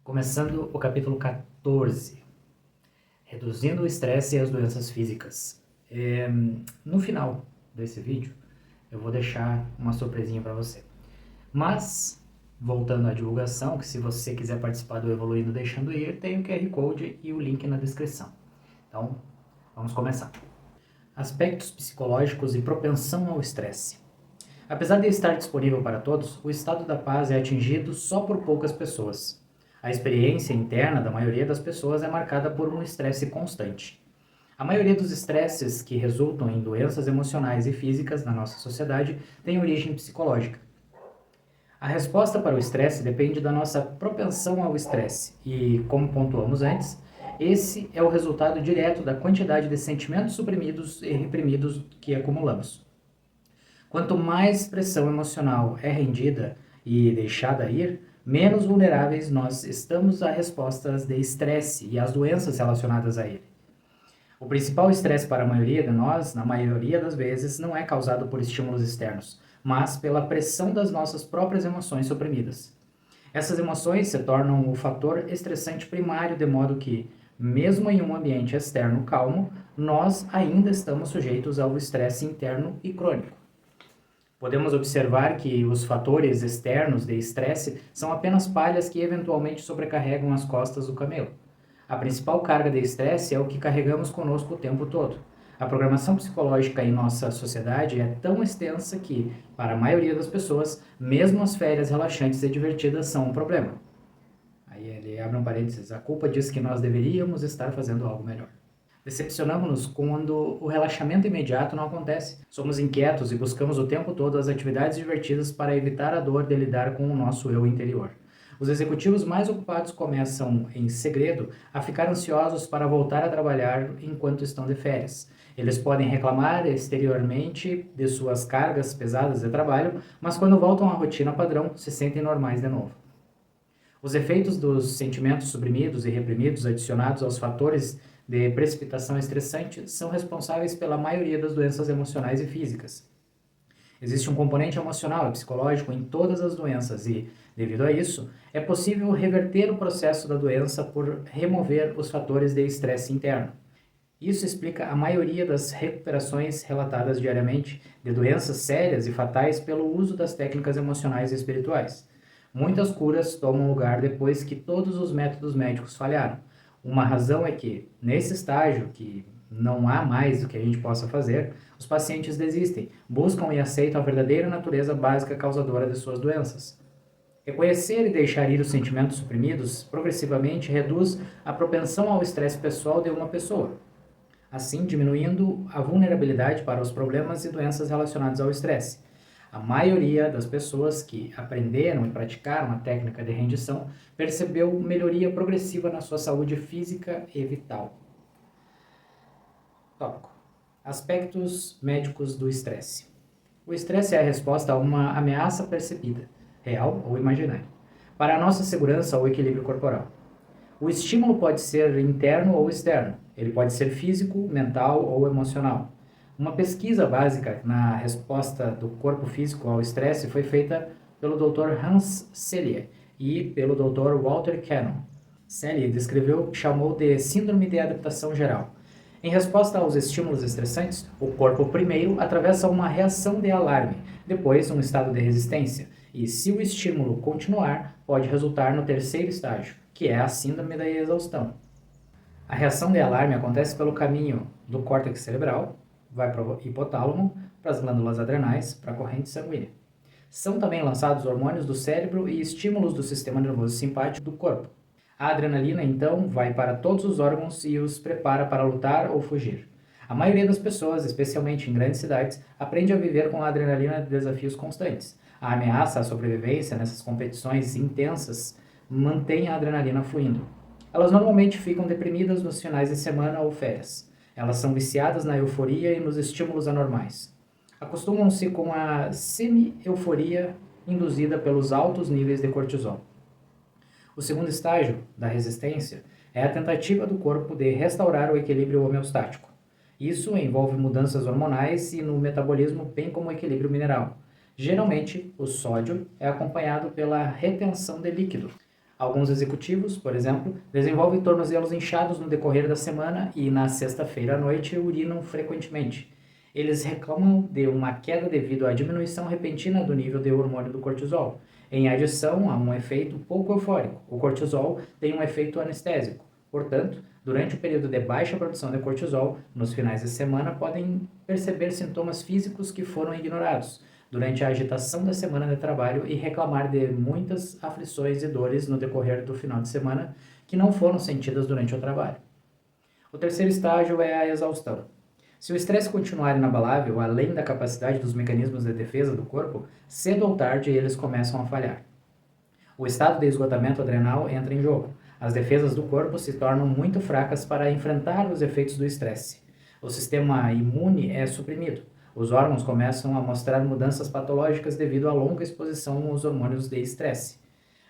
Começando o capítulo 14, reduzindo o estresse e as doenças físicas. No final desse vídeo, eu vou deixar uma surpresinha para você. Mas, voltando à divulgação, que se você quiser participar do Evoluindo Deixando Ir, tem o QR Code e o link na descrição. Então, vamos começar. Aspectos psicológicos e propensão ao estresse. Apesar de estar disponível para todos, o estado da paz é atingido só por poucas pessoas. A experiência interna da maioria das pessoas é marcada por um estresse constante. A maioria dos estresses que resultam em doenças emocionais e físicas na nossa sociedade tem origem psicológica. A resposta para o estresse depende da nossa propensão ao estresse e, como pontuamos antes, esse é o resultado direto da quantidade de sentimentos suprimidos e reprimidos que acumulamos. Quanto mais pressão emocional é rendida e deixada ir, menos vulneráveis nós estamos a respostas de estresse e às doenças relacionadas a ele. O principal estresse para a maioria de nós, na maioria das vezes, não é causado por estímulos externos, mas pela pressão das nossas próprias emoções suprimidas. Essas emoções se tornam o fator estressante primário, de modo que, mesmo em um ambiente externo calmo, nós ainda estamos sujeitos ao estresse interno e crônico. Podemos observar que os fatores externos de estresse são apenas palhas que eventualmente sobrecarregam as costas do camelo. A principal carga de estresse é o que carregamos conosco o tempo todo. A programação psicológica em nossa sociedade é tão extensa que, para a maioria das pessoas, mesmo as férias relaxantes e divertidas são um problema. Aí ele abre um parênteses, a culpa diz que nós deveríamos estar fazendo algo melhor. Decepcionamos-nos quando o relaxamento imediato não acontece. Somos inquietos e buscamos o tempo todo as atividades divertidas para evitar a dor de lidar com o nosso eu interior. Os executivos mais ocupados começam, em segredo, a ficar ansiosos para voltar a trabalhar enquanto estão de férias. Eles podem reclamar exteriormente de suas cargas pesadas de trabalho, mas quando voltam à rotina padrão, se sentem normais de novo. Os efeitos dos sentimentos suprimidos e reprimidos adicionados aos fatores de precipitação estressante são responsáveis pela maioria das doenças emocionais e físicas. Existe um componente emocional e psicológico em todas as doenças e, devido a isso, é possível reverter o processo da doença por remover os fatores de estresse interno. Isso explica a maioria das recuperações relatadas diariamente de doenças sérias e fatais pelo uso das técnicas emocionais e espirituais. Muitas curas tomam lugar depois que todos os métodos médicos falharam. Uma razão é que, nesse estágio, que não há mais do que a gente possa fazer, os pacientes desistem, buscam e aceitam a verdadeira natureza básica causadora de suas doenças. Reconhecer e deixar ir os sentimentos suprimidos progressivamente reduz a propensão ao estresse pessoal de uma pessoa, assim diminuindo a vulnerabilidade para os problemas e doenças relacionados ao estresse. A maioria das pessoas que aprenderam e praticaram a técnica de rendição percebeu melhoria progressiva na sua saúde física e vital. Tópico: aspectos médicos do estresse. O estresse é a resposta a uma ameaça percebida, real ou imaginária, para a nossa segurança ou equilíbrio corporal. O estímulo pode ser interno ou externo. Ele pode ser físico, mental ou emocional. Uma pesquisa básica na resposta do corpo físico ao estresse foi feita pelo Dr. Hans Selye e pelo Dr. Walter Cannon. Selye descreveu o que chamou de síndrome de adaptação geral. Em resposta aos estímulos estressantes, o corpo primeiro atravessa uma reação de alarme, depois um estado de resistência, e se o estímulo continuar, pode resultar no terceiro estágio, que é a síndrome da exaustão. A reação de alarme acontece pelo caminho do córtex cerebral, vai para o hipotálamo, para as glândulas adrenais, para a corrente sanguínea. São também lançados hormônios do cérebro e estímulos do sistema nervoso simpático do corpo. A adrenalina, então, vai para todos os órgãos e os prepara para lutar ou fugir. A maioria das pessoas, especialmente em grandes cidades, aprende a viver com a adrenalina de desafios constantes. A ameaça à sobrevivência nessas competições intensas mantém a adrenalina fluindo. Elas normalmente ficam deprimidas nos finais de semana ou férias. Elas são viciadas na euforia e nos estímulos anormais. Acostumam-se com a semi-euforia induzida pelos altos níveis de cortisol. O segundo estágio da resistência é a tentativa do corpo de restaurar o equilíbrio homeostático. Isso envolve mudanças hormonais e no metabolismo, bem como o equilíbrio mineral. Geralmente, o sódio é acompanhado pela retenção de líquido. Alguns executivos, por exemplo, desenvolvem tornozelos inchados no decorrer da semana e na sexta-feira à noite urinam frequentemente. Eles reclamam de uma queda devido à diminuição repentina do nível de hormônio do cortisol, em adição a um efeito pouco eufórico. O cortisol tem um efeito anestésico. Portanto, durante o período de baixa produção de cortisol, nos finais de semana podem perceber sintomas físicos que foram ignorados durante a agitação da semana de trabalho e reclamar de muitas aflições e dores no decorrer do final de semana que não foram sentidas durante o trabalho. O terceiro estágio é a exaustão. Se o estresse continuar inabalável, além da capacidade dos mecanismos de defesa do corpo, cedo ou tarde eles começam a falhar. O estado de esgotamento adrenal entra em jogo. As defesas do corpo se tornam muito fracas para enfrentar os efeitos do estresse. O sistema imune é suprimido. Os órgãos começam a mostrar mudanças patológicas devido à longa exposição aos hormônios de estresse.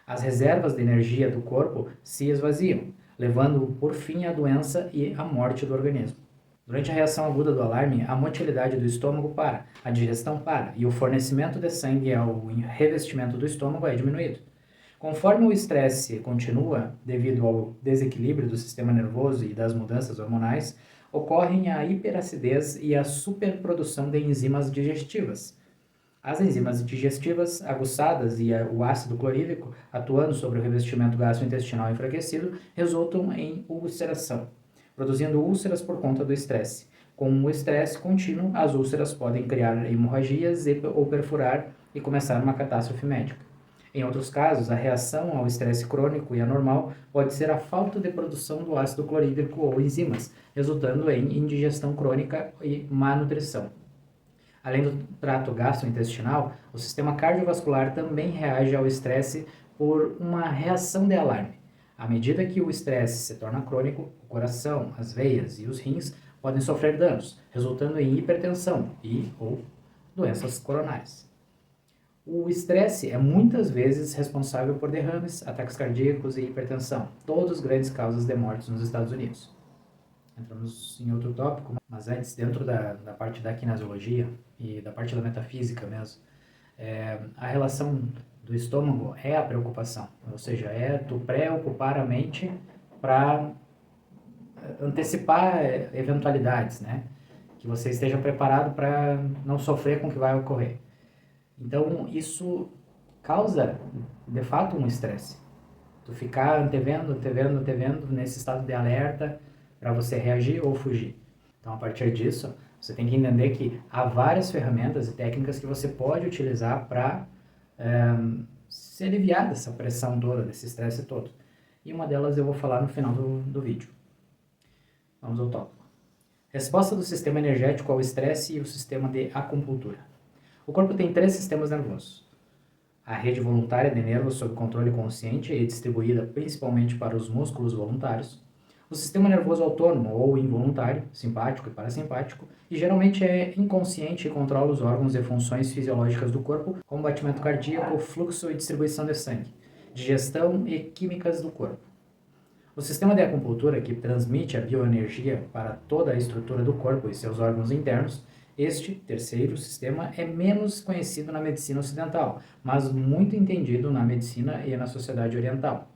As reservas de energia do corpo se esvaziam, levando por fim à doença e à morte do organismo. Durante a reação aguda do alarme, a motilidade do estômago para, a digestão para e o fornecimento de sangue ao revestimento do estômago é diminuído. Conforme o estresse continua, devido ao desequilíbrio do sistema nervoso e das mudanças hormonais, ocorrem a hiperacidez e a superprodução de enzimas digestivas. As enzimas digestivas aguçadas e o ácido clorídrico, atuando sobre o revestimento gastrointestinal enfraquecido, resultam em ulceração, produzindo úlceras por conta do estresse. Com o estresse contínuo, as úlceras podem criar hemorragias ou perfurar e começar uma catástrofe médica. Em outros casos, a reação ao estresse crônico e anormal pode ser a falta de produção do ácido clorídrico ou enzimas, resultando em indigestão crônica e má nutrição. Além do trato gastrointestinal, o sistema cardiovascular também reage ao estresse por uma reação de alarme. À medida que o estresse se torna crônico, o coração, as veias e os rins podem sofrer danos, resultando em hipertensão ou doenças coronárias. O estresse é muitas vezes responsável por derrames, ataques cardíacos e hipertensão, todas grandes causas de mortes nos Estados Unidos. Entramos em outro tópico, mas antes, dentro da parte da kinesiologia e da parte da metafísica mesmo, a relação do estômago é a preocupação, ou seja, é tu preocupar a mente para antecipar eventualidades, né? Que você esteja preparado para não sofrer com o que vai ocorrer. Então, isso causa, de fato, um estresse. Tu ficar antevendo nesse estado de alerta para você reagir ou fugir. Então, a partir disso, você tem que entender que há várias ferramentas e técnicas que você pode utilizar para se aliviar dessa pressão toda, desse estresse todo. E uma delas eu vou falar no final do vídeo. Vamos ao tópico. Resposta do sistema energético ao estresse e o sistema de acupuntura. O corpo tem 3 sistemas nervosos. A rede voluntária de nervos sob controle consciente é distribuída principalmente para os músculos voluntários. O sistema nervoso autônomo ou involuntário, simpático e parasimpático, e geralmente é inconsciente e controla os órgãos e funções fisiológicas do corpo, como batimento cardíaco, fluxo e distribuição de sangue, digestão e químicas do corpo. O sistema de acupuntura, que transmite a bioenergia para toda a estrutura do corpo e seus órgãos internos, este terceiro sistema é menos conhecido na medicina ocidental, mas muito entendido na medicina e na sociedade oriental.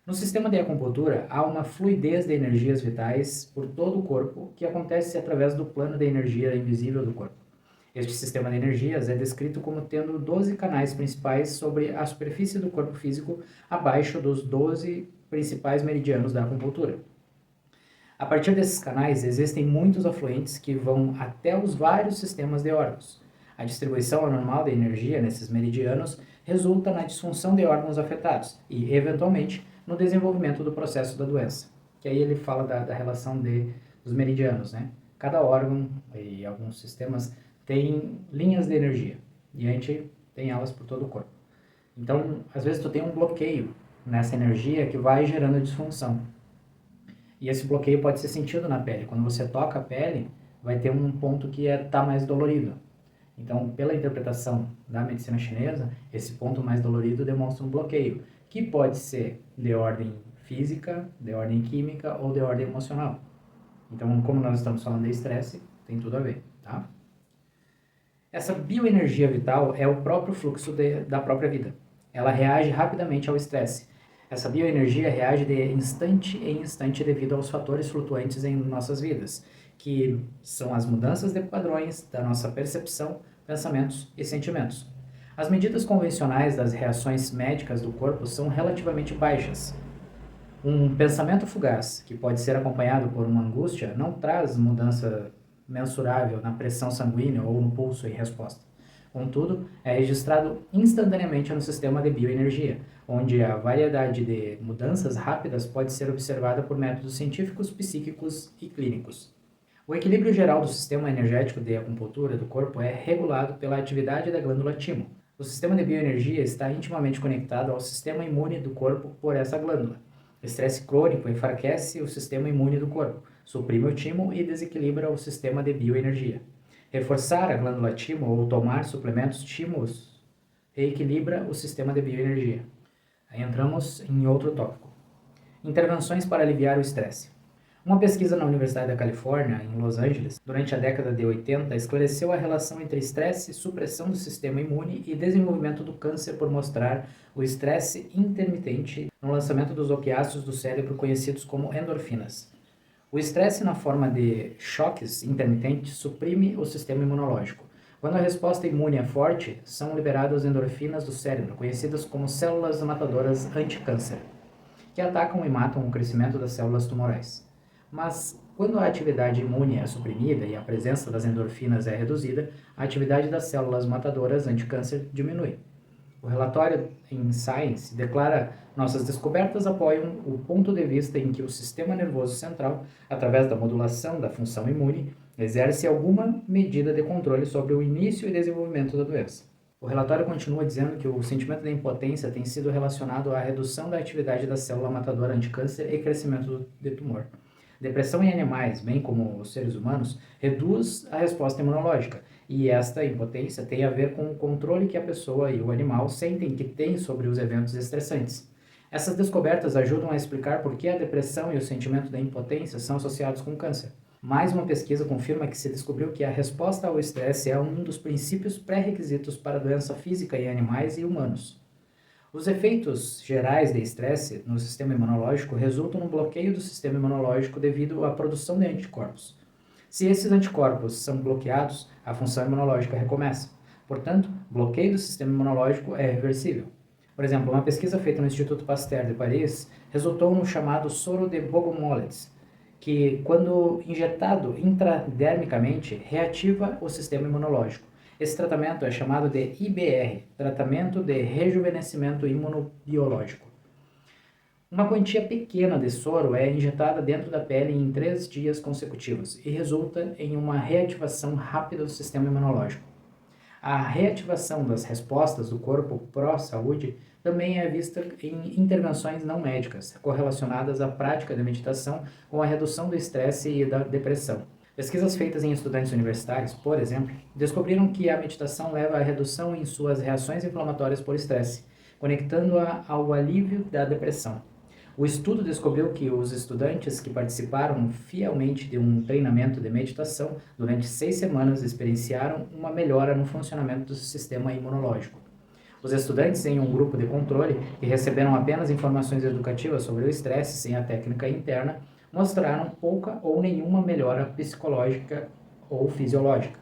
No sistema de acupuntura, há uma fluidez de energias vitais por todo o corpo que acontece através do plano de energia invisível do corpo. Este sistema de energias é descrito como tendo 12 canais principais sobre a superfície do corpo físico, abaixo dos 12 principais meridianos da acupuntura. A partir desses canais, existem muitos afluentes que vão até os vários sistemas de órgãos. A distribuição anormal de energia nesses meridianos resulta na disfunção de órgãos afetados e, eventualmente, no desenvolvimento do processo da doença. Que aí ele fala da relação dos meridianos, né? Cada órgão e alguns sistemas têm linhas de energia e a gente tem elas por todo o corpo. Então, às vezes tu tem um bloqueio nessa energia que vai gerando disfunção. E esse bloqueio pode ser sentido na pele. Quando você toca a pele, vai ter um ponto que está mais dolorido. Então, pela interpretação da medicina chinesa, esse ponto mais dolorido demonstra um bloqueio, que pode ser de ordem física, de ordem química ou de ordem emocional. Então, como nós estamos falando de estresse, tem tudo a ver, tá? Essa bioenergia vital é o próprio fluxo da própria vida. Ela reage rapidamente ao estresse. Essa bioenergia reage de instante em instante devido aos fatores flutuantes em nossas vidas, que são as mudanças de padrões da nossa percepção, pensamentos e sentimentos. As medidas convencionais das reações médicas do corpo são relativamente baixas. Um pensamento fugaz, que pode ser acompanhado por uma angústia, não traz mudança mensurável na pressão sanguínea ou no pulso em resposta. Contudo, é registrado instantaneamente no sistema de bioenergia, onde a variedade de mudanças rápidas pode ser observada por métodos científicos, psíquicos e clínicos. O equilíbrio geral do sistema energético de acupuntura do corpo é regulado pela atividade da glândula timo. O sistema de bioenergia está intimamente conectado ao sistema imune do corpo por essa glândula. O estresse crônico enfraquece o sistema imune do corpo, suprime o timo e desequilibra o sistema de bioenergia. Reforçar a glândula timo ou tomar suplementos timos reequilibra o sistema de bioenergia. Aí entramos em outro tópico. Intervenções para aliviar o estresse. Uma pesquisa na Universidade da Califórnia, em Los Angeles, durante a década de 80, esclareceu a relação entre estresse, supressão do sistema imune e desenvolvimento do câncer por mostrar o estresse intermitente no lançamento dos opiáceos do cérebro conhecidos como endorfinas. O estresse na forma de choques intermitentes suprime o sistema imunológico. Quando a resposta imune é forte, são liberadas endorfinas do cérebro, conhecidas como células matadoras anticâncer, que atacam e matam o crescimento das células tumorais. Mas, quando a atividade imune é suprimida e a presença das endorfinas é reduzida, a atividade das células matadoras anticâncer diminui. O relatório em Science declara: nossas descobertas apoiam o ponto de vista em que o sistema nervoso central, através da modulação da função imune, exerce alguma medida de controle sobre o início e desenvolvimento da doença. O relatório continua dizendo que o sentimento de impotência tem sido relacionado à redução da atividade da célula matadora anticâncer e crescimento de tumor. Depressão em animais, bem como os seres humanos, reduz a resposta imunológica, e esta impotência tem a ver com o controle que a pessoa e o animal sentem que têm sobre os eventos estressantes. Essas descobertas ajudam a explicar por que a depressão e o sentimento da impotência são associados com câncer. Mais uma pesquisa confirma que se descobriu que a resposta ao estresse é um dos princípios pré-requisitos para a doença física em animais e humanos. Os efeitos gerais de estresse no sistema imunológico resultam no bloqueio do sistema imunológico devido à produção de anticorpos. Se esses anticorpos são bloqueados, a função imunológica recomeça. Portanto, bloqueio do sistema imunológico é reversível. Por exemplo, uma pesquisa feita no Instituto Pasteur de Paris resultou no chamado soro de Bogomolets, que, quando injetado intradermicamente, reativa o sistema imunológico. Esse tratamento é chamado de IBR, Tratamento de Rejuvenescimento Imunobiológico. Uma quantia pequena de soro é injetada dentro da pele em 3 dias consecutivos e resulta em uma reativação rápida do sistema imunológico. A reativação das respostas do corpo pró-saúde também é vista em intervenções não médicas, correlacionadas à prática de meditação com a redução do estresse e da depressão. Pesquisas feitas em estudantes universitários, por exemplo, descobriram que a meditação leva à redução em suas reações inflamatórias por estresse, conectando-a ao alívio da depressão. O estudo descobriu que os estudantes que participaram fielmente de um treinamento de meditação durante 6 semanas experienciaram uma melhora no funcionamento do sistema imunológico. Os estudantes em um grupo de controle, que receberam apenas informações educativas sobre o estresse sem a técnica interna, mostraram pouca ou nenhuma melhora psicológica ou fisiológica.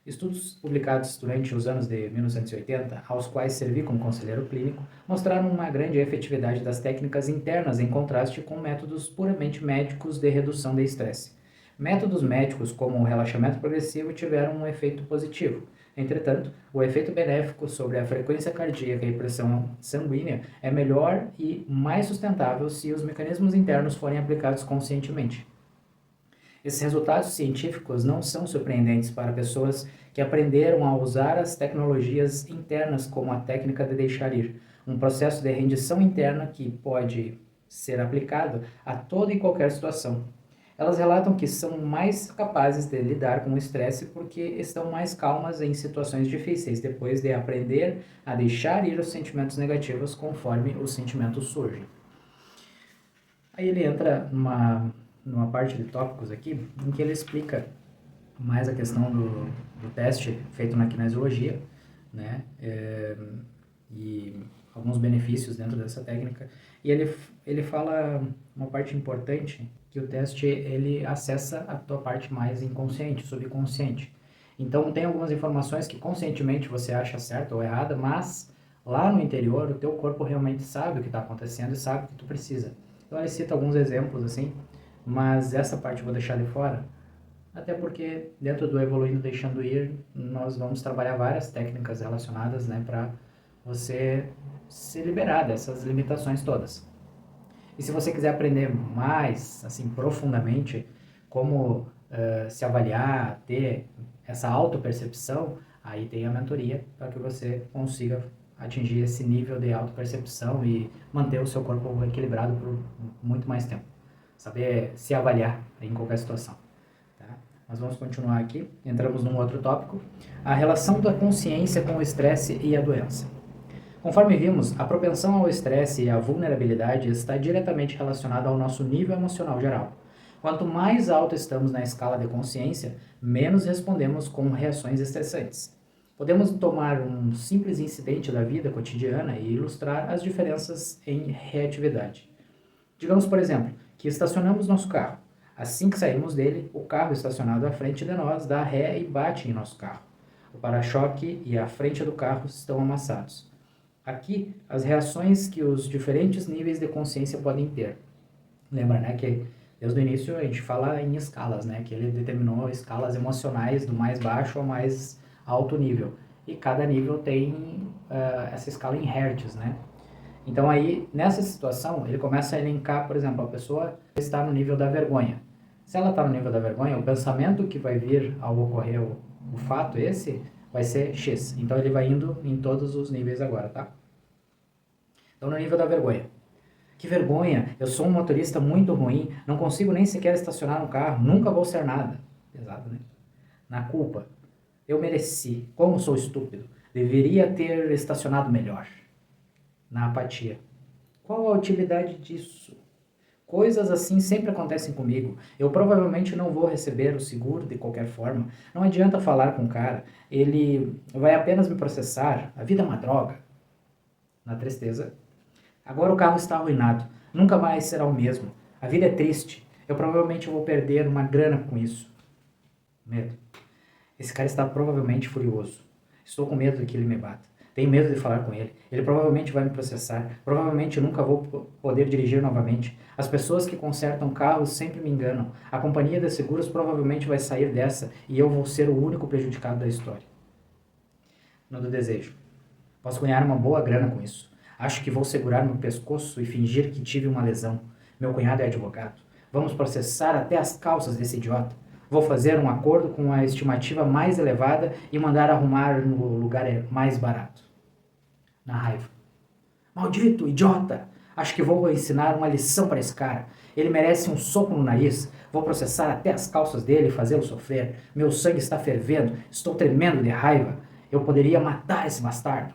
Estudos publicados durante os anos de 1980, aos quais servi como conselheiro clínico, mostraram uma grande efetividade das técnicas internas em contraste com métodos puramente médicos de redução de estresse. Métodos médicos como o relaxamento progressivo tiveram um efeito positivo. Entretanto, o efeito benéfico sobre a frequência cardíaca e pressão sanguínea é melhor e mais sustentável se os mecanismos internos forem aplicados conscientemente. Esses resultados científicos não são surpreendentes para pessoas que aprenderam a usar as tecnologias internas como a técnica de deixar ir, um processo de rendição interna que pode ser aplicado a toda e qualquer situação. Elas relatam que são mais capazes de lidar com o estresse porque estão mais calmas em situações difíceis, depois de aprender a deixar ir os sentimentos negativos conforme os sentimentos surgem. Aí ele entra numa parte de tópicos aqui, em que ele explica mais a questão do teste feito na kinesiologia, né? E alguns benefícios dentro dessa técnica. E ele fala uma parte importante, que o teste ele acessa a tua parte mais inconsciente, subconsciente. Então tem algumas informações que conscientemente você acha certa ou errada, mas lá no interior o teu corpo realmente sabe o que está acontecendo e sabe o que tu precisa. Então ele cita alguns exemplos assim, mas essa parte eu vou deixar de fora, até porque dentro do Evoluindo Deixando Ir, nós vamos trabalhar várias técnicas relacionadas, né, para você se liberar dessas limitações todas. E se você quiser aprender mais, assim, profundamente, como se avaliar, ter essa autopercepção, aí tem a mentoria para que você consiga atingir esse nível de autopercepção e manter o seu corpo equilibrado por muito mais tempo. Saber se avaliar em qualquer situação. Tá? Mas vamos continuar aqui. Entramos num outro tópico. A relação da consciência com o estresse e a doença. Conforme vimos, a propensão ao estresse e à vulnerabilidade está diretamente relacionada ao nosso nível emocional geral. Quanto mais alto estamos na escala de consciência, menos respondemos com reações estressantes. Podemos tomar um simples incidente da vida cotidiana e ilustrar as diferenças em reatividade. Digamos, por exemplo, que estacionamos nosso carro. Assim que saímos dele, o carro estacionado à frente de nós dá ré e bate em nosso carro. O para-choque e a frente do carro estão amassados. Aqui, as reações que os diferentes níveis de consciência podem ter. Lembra, né, que desde o início a gente fala em escalas, né, que ele determinou escalas emocionais do mais baixo ao mais alto nível. E cada nível tem essa escala em hertz, né? Então aí, nessa situação, ele começa a elencar, por exemplo, a pessoa está no nível da vergonha. Se ela está no nível da vergonha, o pensamento que vai vir ao ocorrer o fato esse vai ser X. Então ele vai indo em todos os níveis agora, tá? Então no nível da vergonha. Que vergonha, eu sou um motorista muito ruim, não consigo nem sequer estacionar um carro, nunca vou ser nada. Pesado, né? Na culpa. Eu mereci, como sou estúpido, deveria ter estacionado melhor. Na apatia. Qual a utilidade disso? Coisas assim sempre acontecem comigo. Eu provavelmente não vou receber o seguro de qualquer forma. Não adianta falar com o cara. Ele vai apenas me processar. A vida é uma droga. Na tristeza. Agora o carro está arruinado. Nunca mais será o mesmo. A vida é triste. Eu provavelmente vou perder uma grana com isso. Medo. Esse cara está provavelmente furioso. Estou com medo de que ele me bata. Tenho medo de falar com ele. Ele provavelmente vai me processar. Provavelmente nunca vou poder dirigir novamente. As pessoas que consertam carros sempre me enganam. A companhia de seguros provavelmente vai sair dessa e eu vou ser o único prejudicado da história. No do desejo. Posso ganhar uma boa grana com isso. Acho que vou segurar meu pescoço e fingir que tive uma lesão. Meu cunhado é advogado. Vamos processar até as calças desse idiota. Vou fazer um acordo com a estimativa mais elevada e mandar arrumar no lugar mais barato. Na raiva. Maldito, idiota! Acho que vou ensinar uma lição para esse cara. Ele merece um soco no nariz. Vou processar até as calças dele e fazê-lo sofrer. Meu sangue está fervendo. Estou tremendo de raiva. Eu poderia matar esse bastardo.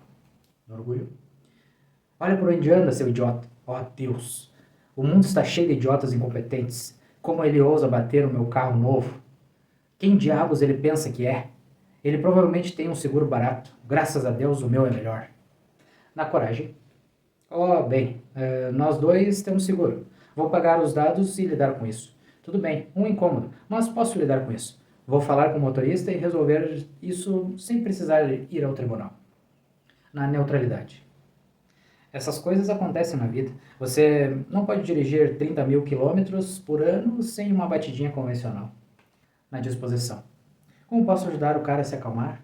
No orgulho. Olha por onde anda, seu idiota. Oh, Deus. O mundo está cheio de idiotas incompetentes. Como ele ousa bater o meu carro novo? Quem diabos ele pensa que é? Ele provavelmente tem um seguro barato. Graças a Deus o meu é melhor. Na coragem. Oh, bem, nós dois temos seguro. Vou pagar os dados e lidar com isso. Tudo bem, um incômodo, mas posso lidar com isso. Vou falar com o motorista e resolver isso sem precisar ir ao tribunal. Na neutralidade. Essas coisas acontecem na vida. Você não pode dirigir 30 mil quilômetros por ano sem uma batidinha convencional. Na disposição. Como posso ajudar o cara a se acalmar?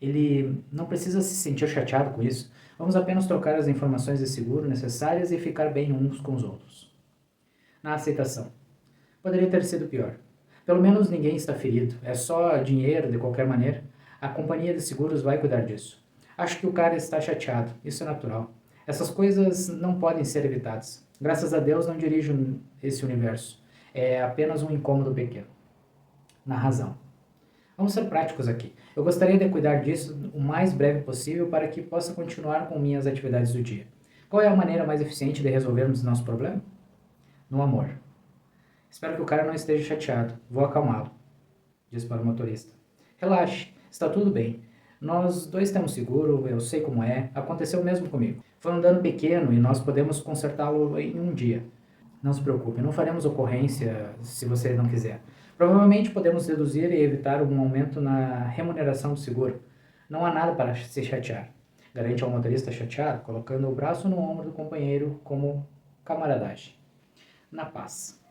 Ele não precisa se sentir chateado com isso. Vamos apenas trocar as informações de seguro necessárias e ficar bem uns com os outros. Na aceitação. Poderia ter sido pior. Pelo menos ninguém está ferido. É só dinheiro de qualquer maneira. A companhia de seguros vai cuidar disso. Acho que o cara está chateado. Isso é natural. Essas coisas não podem ser evitadas. Graças a Deus não dirijo esse universo. É apenas um incômodo pequeno. Na razão. Vamos ser práticos aqui. Eu gostaria de cuidar disso o mais breve possível para que possa continuar com minhas atividades do dia. Qual é a maneira mais eficiente de resolvermos nosso problema? No amor. Espero que o cara não esteja chateado. Vou acalmá-lo. Diz para o motorista. Relaxe, está tudo bem. Nós dois temos seguro, eu sei como é, aconteceu mesmo comigo. Foi um dano pequeno e nós podemos consertá-lo em um dia. Não se preocupe, não faremos ocorrência se você não quiser. Provavelmente podemos reduzir e evitar um aumento na remuneração do seguro. Não há nada para se chatear. Garante ao motorista chateado, colocando o braço no ombro do companheiro como camaradagem. Na paz.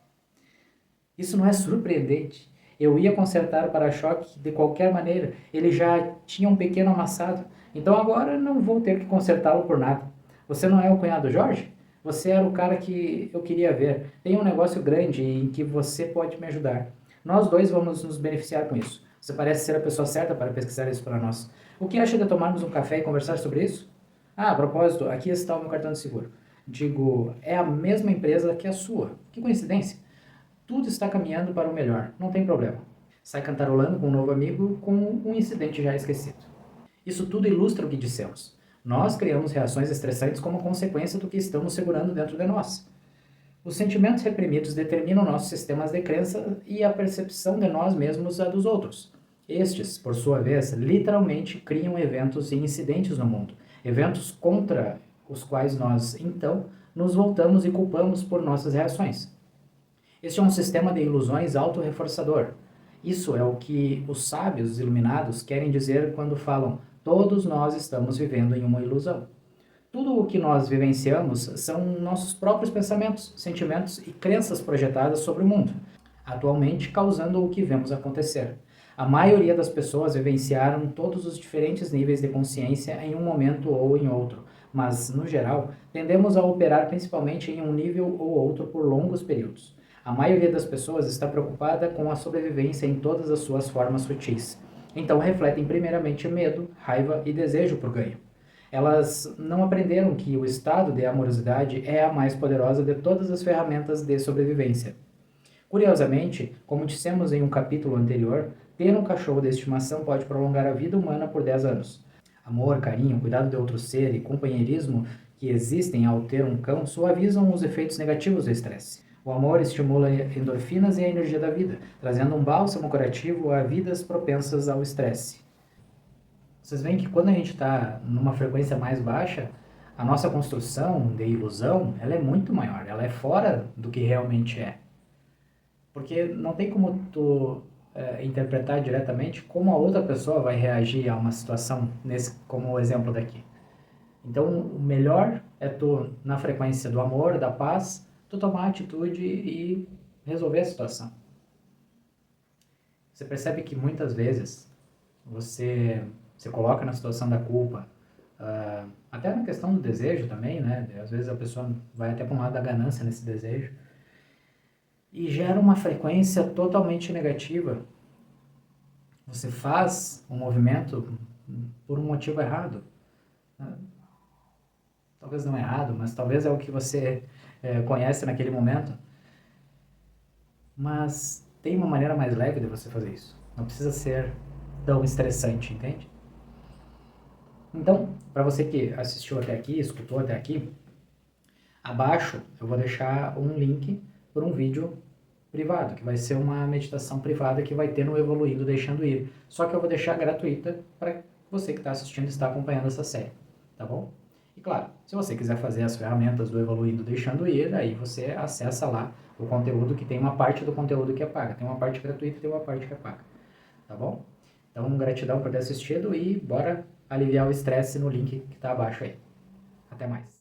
Isso não é surpreendente. Eu ia consertar o para-choque de qualquer maneira. Ele já tinha um pequeno amassado. Então agora não vou ter que consertá-lo por nada. Você não é o cunhado Jorge? Você era o cara que eu queria ver. Tem um negócio grande em que você pode me ajudar. Nós dois vamos nos beneficiar com isso. Você parece ser a pessoa certa para pesquisar isso para nós. O que acha de tomarmos um café e conversar sobre isso? Ah, a propósito, aqui está o meu cartão de seguro. Digo, é a mesma empresa que a sua. Que coincidência. Tudo está caminhando para o melhor, não tem problema. Sai cantarolando com um novo amigo com um incidente já esquecido. Isso tudo ilustra o que dissemos. Nós criamos reações estressantes como consequência do que estamos segurando dentro de nós. Os sentimentos reprimidos determinam nossos sistemas de crença e a percepção de nós mesmos a dos outros. Estes, por sua vez, literalmente criam eventos e incidentes no mundo, eventos contra os quais nós, então, nos voltamos e culpamos por nossas reações. Este é um sistema de ilusões autorreforçador. Isso é o que os sábios iluminados querem dizer quando falam todos nós estamos vivendo em uma ilusão. Tudo o que nós vivenciamos são nossos próprios pensamentos, sentimentos e crenças projetadas sobre o mundo, atualmente causando o que vemos acontecer. A maioria das pessoas vivenciaram todos os diferentes níveis de consciência em um momento ou em outro, mas, no geral, tendemos a operar principalmente em um nível ou outro por longos períodos. A maioria das pessoas está preocupada com a sobrevivência em todas as suas formas sutis. Então refletem primeiramente medo, raiva e desejo por ganho. Elas não aprenderam que o estado de amorosidade é a mais poderosa de todas as ferramentas de sobrevivência. Curiosamente, como dissemos em um capítulo anterior, ter um cachorro de estimação pode prolongar a vida humana por 10 anos. Amor, carinho, cuidado de outro ser e companheirismo que existem ao ter um cão suavizam os efeitos negativos do estresse. O amor estimula endorfinas e a energia da vida, trazendo um bálsamo curativo a vidas propensas ao estresse. Vocês veem que quando a gente está numa frequência mais baixa, a nossa construção de ilusão ela é muito maior, ela é fora do que realmente é. Porque não tem como tu interpretar diretamente como a outra pessoa vai reagir a uma situação, como o exemplo daqui. Então, o melhor é tu, na frequência do amor, da paz, tu tomar atitude e resolver a situação. Você percebe que muitas vezes você se coloca na situação da culpa, até na questão do desejo também, né? Às vezes a pessoa vai até para um lado da ganância nesse desejo e gera uma frequência totalmente negativa. Você faz um movimento por um motivo errado. Talvez não errado, mas talvez é o que você conhece naquele momento. Mas tem uma maneira mais leve de você fazer isso. Não precisa ser tão estressante, entende? Então, para você que assistiu até aqui, escutou até aqui, abaixo eu vou deixar um link para um vídeo privado, que vai ser uma meditação privada que vai ter no Evoluindo Deixando Ir. Só que eu vou deixar gratuita para você que está assistindo e está acompanhando essa série, tá bom? E claro, se você quiser fazer as ferramentas do Evoluindo Deixando Ir, aí você acessa lá o conteúdo, que tem uma parte do conteúdo que é paga. Tem uma parte gratuita e tem uma parte que é paga, tá bom? Então, gratidão por ter assistido e bora aliviar o estresse no link que está abaixo aí. Até mais.